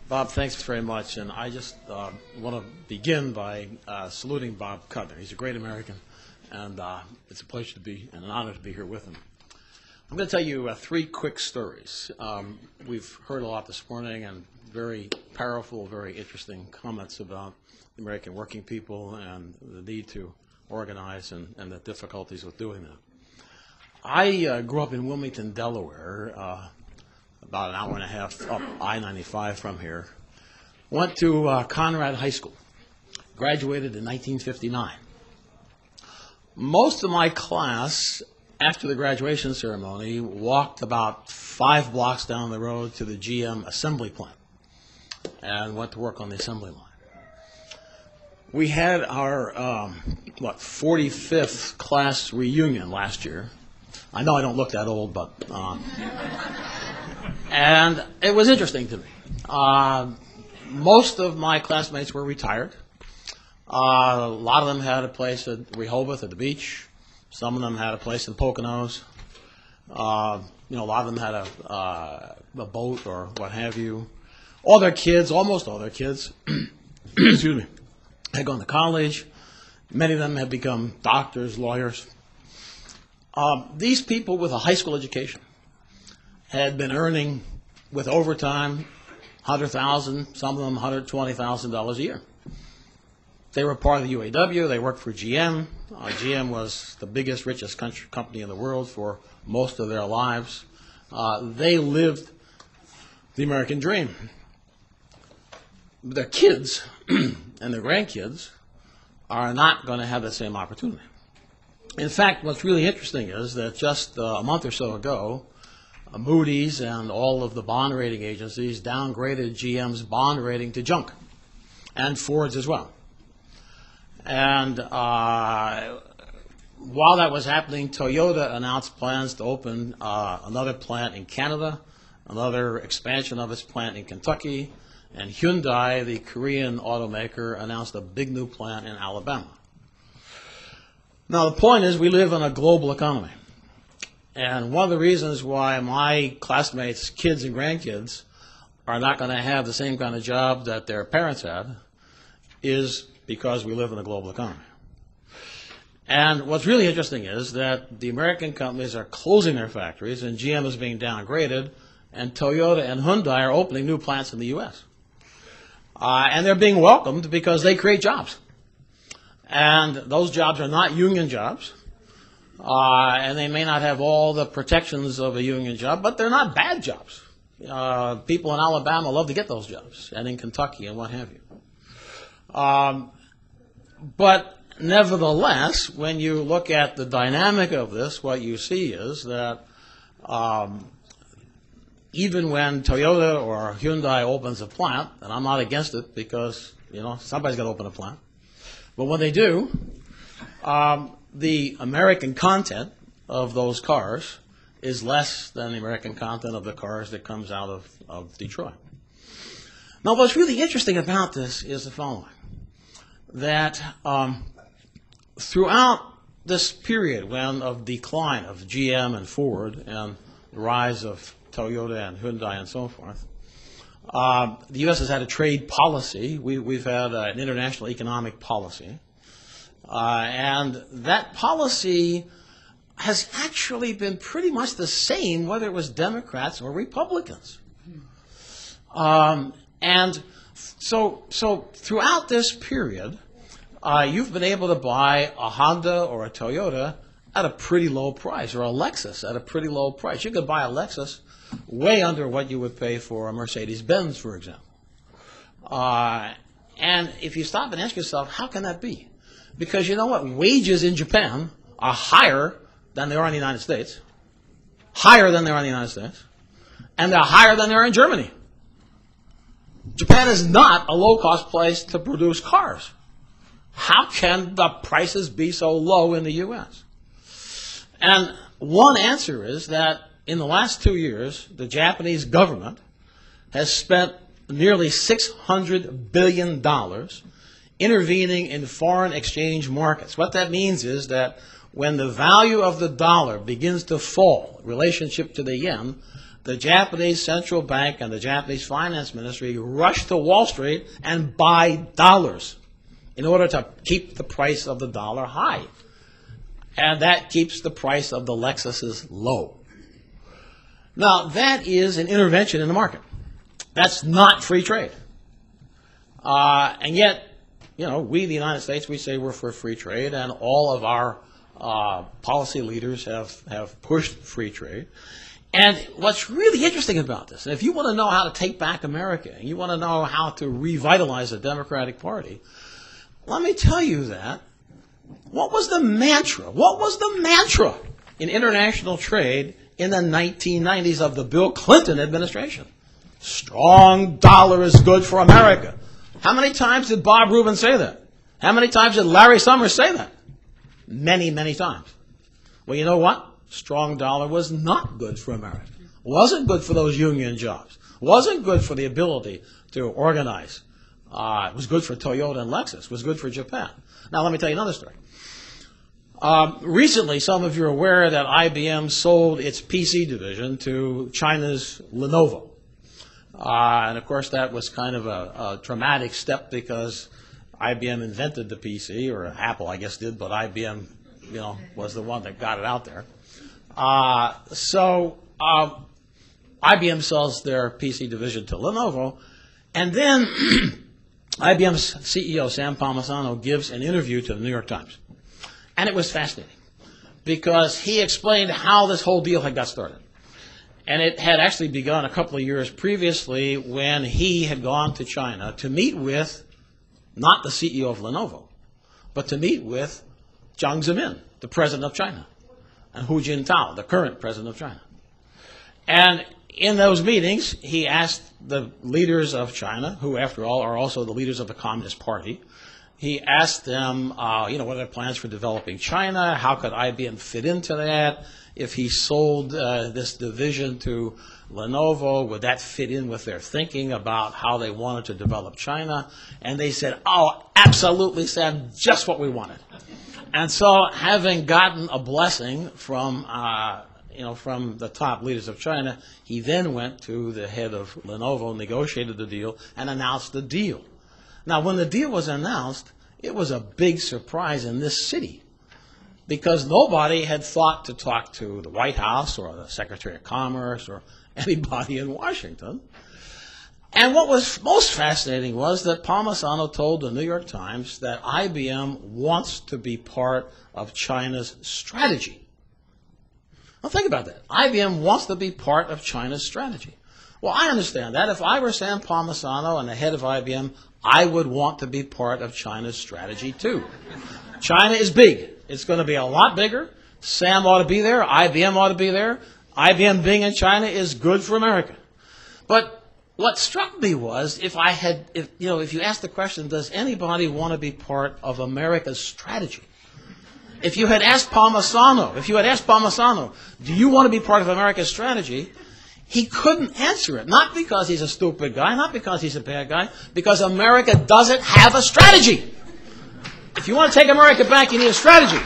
Bob, thanks very much. And I just want to begin by saluting Bob Cutler. He's a great American, and it's a pleasure to be and an honor to be here with him. I'm going to tell you three quick stories. We've heard a lot this morning and very powerful, very interesting comments about the American working people and the need to organize and the difficulties with doing that. I grew up in Wilmington, Delaware, about an hour and a half up I-95 from here. Went to Conrad High School. Graduated in 1959. Most of my class, after the graduation ceremony, walked about 5 blocks down the road to the GM assembly plant and went to work on the assembly line. We had our, 45th class reunion last year. I know I don't look that old, but... and it was interesting to me. Most of my classmates were retired. A lot of them had a place at Rehoboth at the beach. Some of them had a place in Poconos. A lot of them had a boat or what have you. All their kids, almost all their kids, excuse me, had gone to college. Many of them had become doctors, lawyers. These people with a high school education had been earning, with overtime, $100,000, some of them $120,000 a year. They were part of the UAW. They worked for GM. GM was the biggest, richest company in the world for most of their lives. They lived the American dream. Their kids and their grandkids are not going to have the same opportunity. In fact, what's really interesting is that just a month or so ago, Moody's and all of the bond rating agencies downgraded GM's bond rating to junk, and Ford's as well. And while that was happening, Toyota announced plans to open another plant in Canada, another expansion of its plant in Kentucky, and Hyundai, the Korean automaker, announced a big new plant in Alabama. Now, the point is we live in a global economy. And one of the reasons why my classmates' kids and grandkids are not going to have the same kind of job that their parents had is because we live in a global economy. And what's really interesting is that the American companies are closing their factories, and GM is being downgraded, and Toyota and Hyundai are opening new plants in the U.S. And they're being welcomed because they create jobs. And those jobs are not union jobs. And they may not have all the protections of a union job, but they're not bad jobs. People in Alabama love to get those jobs, and in Kentucky and what have you. But nevertheless, when you look at the dynamic of this, what you see is that even when Toyota or Hyundai opens a plant, and I'm not against it because, somebody's got to open a plant, but when they do, the American content of those cars is less than the American content of the cars that comes out of Detroit. Now, what's really interesting about this is the following, that throughout this period of decline of GM and Ford and the rise of Toyota and Hyundai and so forth, the U.S. has had a trade policy. We've had an international economic policy. And that policy has actually been pretty much the same whether it was Democrats or Republicans. And so throughout this period, you've been able to buy a Honda or a Toyota at a pretty low price, or a Lexus at a pretty low price. You could buy a Lexus way under what you would pay for a Mercedes-Benz, for example. And if you stop and ask yourself, how can that be? Because you know what? Wages in Japan are higher than they are in the United States, higher than they are in the United States, and they're higher than they are in Germany. Japan is not a low-cost place to produce cars. How can the prices be so low in the U.S.? And one answer is that in the last 2 years, the Japanese government has spent nearly $600 billion intervening in foreign exchange markets. What that means is that when the value of the dollar begins to fall in relationship to the yen, the Japanese central bank and the Japanese finance ministry rush to Wall Street and buy dollars in order to keep the price of the dollar high. And that keeps the price of the Lexuses low. Now, that is an intervention in the market. That's not free trade. And yet, you know, we, the United States, we say we're for free trade, and all of our policy leaders have pushed free trade. And what's really interesting about this, and if you want to know how to take back America, and you want to know how to revitalize the Democratic Party, let me tell you that. What was the mantra? What was the mantra in international trade in the 1990s of the Bill Clinton administration? Strong dollar is good for America. How many times did Bob Rubin say that? How many times did Larry Summers say that? Many, many times. Well, you know what? Strong dollar was not good for America. Wasn't good for those union jobs. Wasn't good for the ability to organize. It was good for Toyota and Lexus. It was good for Japan. Now, let me tell you another story. Recently, some of you are aware that IBM sold its PC division to China's Lenovo. And, of course, that was kind of a dramatic step because IBM invented the PC, or Apple, I guess, did, but IBM, you know, was the one that got it out there. So IBM sells their PC division to Lenovo, and then IBM's CEO, Sam Palmisano, gives an interview to the New York Times. And it was fascinating because he explained how this whole deal had got started. And it had actually begun a couple of years previously when he had gone to China to meet with not the CEO of Lenovo, but to meet with Jiang Zemin, the president of China, and Hu Jintao, the current president of China. And in those meetings, he asked the leaders of China, who, after all, are also the leaders of the Communist Party, he asked them, you know, what are their plans for developing China? How could IBM fit into that? If he sold this division to Lenovo, would that fit in with their thinking about how they wanted to develop China? And they said, oh, absolutely, Sam, just what we wanted. And so, having gotten a blessing from, you know, from the top leaders of China, he then went to the head of Lenovo, negotiated the deal, and announced the deal. Now, when the deal was announced, it was a big surprise in this city because nobody had thought to talk to the White House or the Secretary of Commerce or anybody in Washington. And what was most fascinating was that Palmisano told the New York Times that IBM wants to be part of China's strategy. Now think about that. IBM wants to be part of China's strategy. Well, I understand that. If I were Sam Palmisano and the head of IBM, I would want to be part of China's strategy too. China is big. It's going to be a lot bigger. Sam ought to be there. IBM ought to be there. IBM being in China is good for America. But what struck me was if you asked the question, does anybody want to be part of America's strategy? If you had asked Palmisano, do you want to be part of America's strategy? He couldn't answer it. Not because he's a stupid guy, not because he's a bad guy, because America doesn't have a strategy. If you want to take America back, you need a strategy.